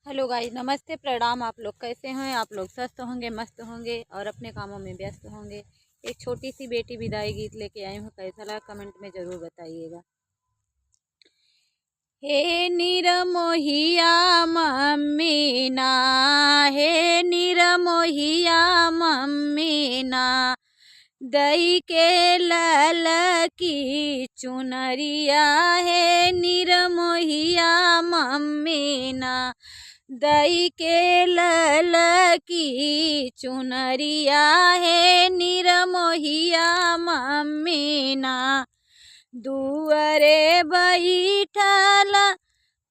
Hello guys, नमस्ते, प्रणाम। आप लोग कैसे हैं? आप लोग स्वस्थ होंगे, मस्त होंगे और अपने कामों में व्यस्त होंगे। एक छोटी सी बेटी विदाई गीत लेके आई हूँ। कैसा लगा कमेंट में ज़रूर बताइएगा। हे निरमोहिया मम्मी ना, हे निरमोहिया मम्मी ना, दई के लाल की चुनरिया, है निरमोहिया मम्मी ना, दई के लाल की चुनरिया, है निरमोहिया मम्मी ना, दुअरे बैठल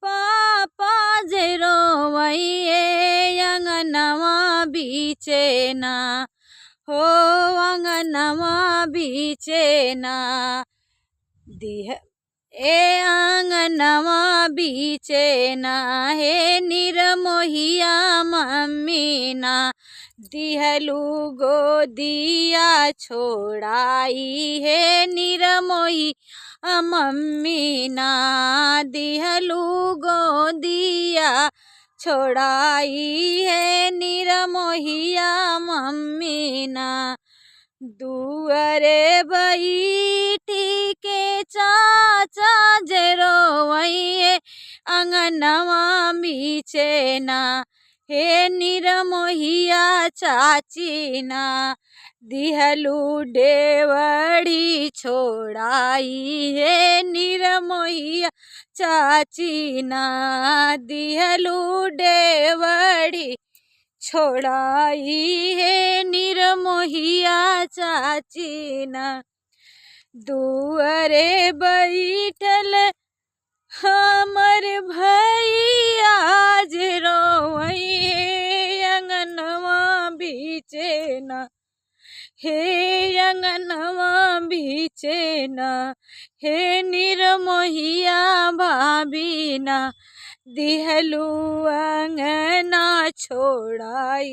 पापा जे रोवैये अंगनवा बीचे ना, हो अंगनवा बीचे ना, दिह ए अंगनवा बीचे ना, हे निरमोहिया मम्मी ना, दिहलू गोदिया छोड़ाई, है निरमोही मम्मी ना, दिहलू गोदिया छोड़ाई, है निरमोहिया मम्मी ना, दुअरे बैठी के चाचा जे रोवैये अंगनवा बीचे ना, हे निरमोहिया चाची ना, दिहलू डेवड़ी छोड़ाई, हे निरमोहिया चाची ना, दिहलू डेवड़ी छोड़ाई, है निरमोहिया चाची ना, दुअरे बैठल हमर भैया जे रोवैये अंगनवा बीचे ना, हे अंगनवा बीचे ना, हे निरमोहिया भाभी ना, दिहलू अंगना छोड़ाई,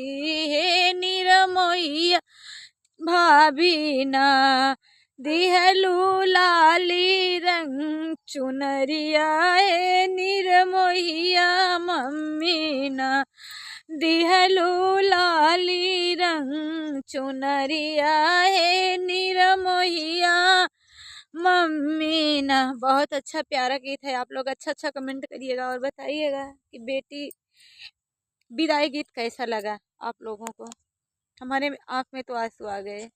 हे निरमोहिया भाभी ना, दिहलू लाली रंग चुनरिया, है निरमोहिया मम्मी ना, दिहलू लाली रंग चुनरिया, है निरमोहिया मम्मी ना। बहुत अच्छा प्यारा गीत है। आप लोग अच्छा अच्छा कमेंट करिएगा और बताइएगा कि बेटी विदाई गीत कैसा लगा आप लोगों को। हमारे आँख में तो आंसू आ गए।